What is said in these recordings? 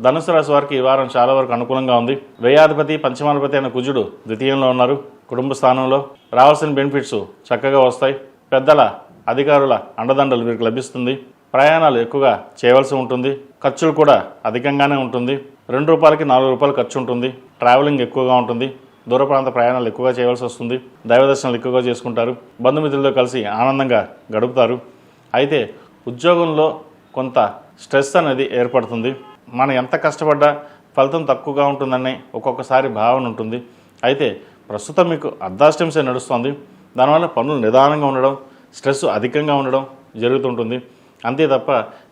ధనుసు రాశి వారికి ఈ వారం చాలా వరకు అనుకూలంగా ఉంది. వ్యయాధిపతి పంచమాధిపతి అయిన కుజుడు ద్వితీయంలో ఉన్నారు. కుటుంబ స్థానంలో రావాల్సిన బెనిఫిట్స్ చక్కగా వస్తాయి. పెద్దల అధికారుల అండదండలు వీరికి లభిస్తుంది. ప్రయాణాలు ఎక్కువగా చేయవలసి ఉంటుంది. ఖర్చులు కూడా అధికంగానే ఉంటుంది. ₹2కి ₹4 ఖర్చు ఉంటుంది. ట్రావెలింగ్ ఎక్కువగా ఉంటుంది. దూర ప్రాంత ప్రయాణాలు ఎక్కువగా చేయవలసి వస్తుంది. దైవ దర్శనాలు ఎక్కువగా చేసుకుంటారు. బంధుమిత్రులతో కలిసి ఆనందంగా గడుపుతారు. అయితే ఉద్యోగంలో కొంత స్ట్రెస్ అనేది ఏర్పడుతుంది. మనం ఎంత కష్టపడ్డా ఫలితం తక్కువగా ఉంటుందని ఒక్కొక్కసారి భావన ఉంటుంది. అయితే ప్రస్తుతం మీకు అర్ధాష్టమిసే నడుస్తుంది. దానివల్ల పనులు నిదానంగా ఉండడం, స్ట్రెస్ అధికంగా ఉండడం జరుగుతుంటుంది. అంతే తప్ప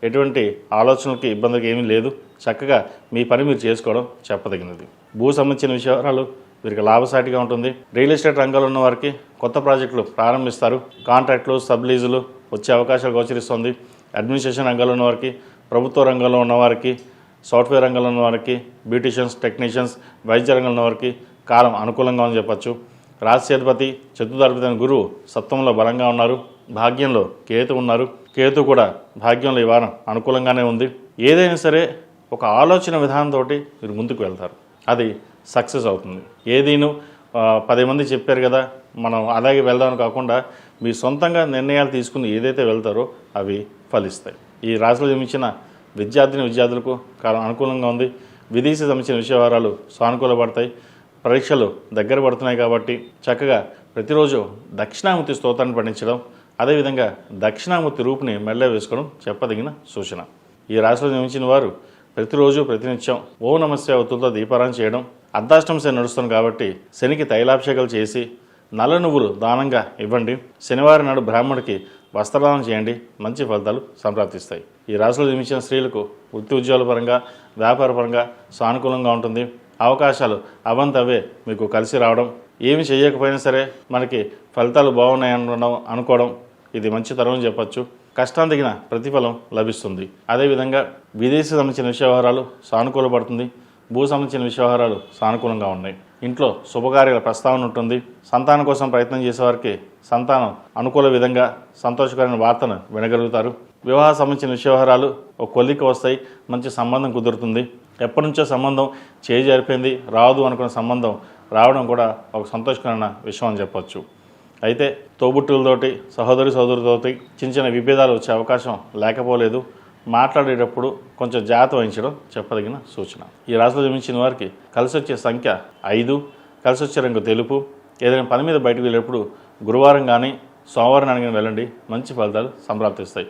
ఎటువంటి ఆలోచనలకి ఇబ్బందికి ఏమీ లేదు. చక్కగా మీ పని మీరు చేసుకోవడం చెప్పదగినది. భూ సంబంధించిన విషయాలు వీరికి లాభసాటిగా ఉంటుంది. రియల్ ఎస్టేట్ రంగంలో ఉన్న వారికి కొత్త ప్రాజెక్టులు ప్రారంభిస్తారు. కాంట్రాక్టులు, సబ్లీజులు వచ్చే అవకాశాలు గోచరిస్తుంది. అడ్మినిస్ట్రేషన్ రంగంలో ఉన్న వారికి, ప్రభుత్వ రంగంలో ఉన్నవారికి, సాఫ్ట్వేర్ రంగంలో ఉన్న వారికి, బ్యూటిషియన్స్, టెక్నీషియన్స్, వైద్య రంగంలో ఉన్న వారికి కాలం అనుకూలంగా అని చెప్పచ్చు. రాశ్యాధిపతి చతుర్థాధిపతి అయిన గురువు సప్తమంలో బలంగా ఉన్నారు. భాగ్యంలో కేతు ఉన్నారు. కేతు కూడా భాగ్యంలో ఈ వారం అనుకూలంగానే ఉంది. ఏదైనా సరే ఒక ఆలోచన విధానంతో మీరు ముందుకు వెళ్తారు. అది సక్సెస్ అవుతుంది. ఏదీను 10 మంది చెప్పారు కదా మనం అలాగే వెళ్దామని కాకుండా మీ సొంతంగా నిర్ణయాలు తీసుకుని ఏదైతే వెళ్తారో అవి ఫలిస్తాయి. ఈ రాశిలో జన్మించిన విద్యార్థులకు కాలం అనుకూలంగా ఉంది. విదేశీ సంబంధించిన విషయవారాలు సానుకూలపడతాయి. పరీక్షలు దగ్గర పడుతున్నాయి కాబట్టి చక్కగా ప్రతిరోజు దక్షిణామూర్తి స్తోత్రాన్ని పఠించడం, అదేవిధంగా దక్షిణామూర్తి రూపుని మెళ్ళ వేసుకోవడం చెప్పదగిన సూచన. ఈ రాశిలో జన్మించిన వారు ప్రతిరోజు ప్రతినిత్యం ఓం నమస్తే ఒత్తులతో దీపారాయణ చేయడం, అర్ధాష్టమిశని నడుస్తుంది కాబట్టి శనికి తైలాభిషేకాలు చేసి నల్ల నువ్వులు దానంగా ఇవ్వండి. శనివారం నాడు బ్రాహ్మణుడికి వస్త్రదానం చేయండి. మంచి ఫలితాలు సంప్రాప్తిస్తాయి. ఈ రాశిలో జన్మించిన స్త్రీలకు వృత్తి ఉద్యోగాల పరంగా, వ్యాపార పరంగా సానుకూలంగా ఉంటుంది. అవకాశాలు అవంతవే మీకు కలిసి రావడం, ఏమి చేయకపోయినా సరే మనకి ఫలితాలు బాగున్నాయి అనుకోవడం ఇది మంచి తరం అని చెప్పచ్చు. కష్టం తగిన ప్రతిఫలం లభిస్తుంది. అదేవిధంగా విదేశీ సంబంధించిన వ్యవహారాలు సానుకూలపడుతుంది. భూ సంబంధించిన వ్యవహారాలు సానుకూలంగా ఉన్నాయి. ఇంట్లో శుభకార్యాల ప్రస్తావన ఉంటుంది. సంతానం కోసం ప్రయత్నం చేసేవారికి సంతానం అనుకూల విధంగా సంతోషకరమైన వార్తను వినగలుగుతారు. వివాహ సంబంధించిన వ్యవహారాలు ఒక కొలిక వస్తాయి. మంచి సంబంధం కుదురుతుంది. ఎప్పటి నుంచో సంబంధం చేజారిపోయింది, రాదు అనుకున్న సంబంధం రావడం కూడా ఒక సంతోషకరమైన విషయం అని చెప్పచ్చు. అయితే తోబుట్టులతోటి, సహోదరులతోటి చిన్న విభేదాలు వచ్చే అవకాశం లేకపోలేదు. మాట్లాడేటప్పుడు కొంచెం జాగ్రత్త వహించడం చెప్పదగిన సూచన. ఈ రాశిలో జన్మించిన వారికి కలిసి వచ్చే సంఖ్య 5, కలిసి వచ్చే రంగు తెలుపు. ఏదైనా పని మీద బయటకు వెళ్ళేటప్పుడు గురువారం కానీ సోమవారం కానీ వెళ్ళండి. మంచి ఫలితాలు సంప్రాప్తిస్తాయి.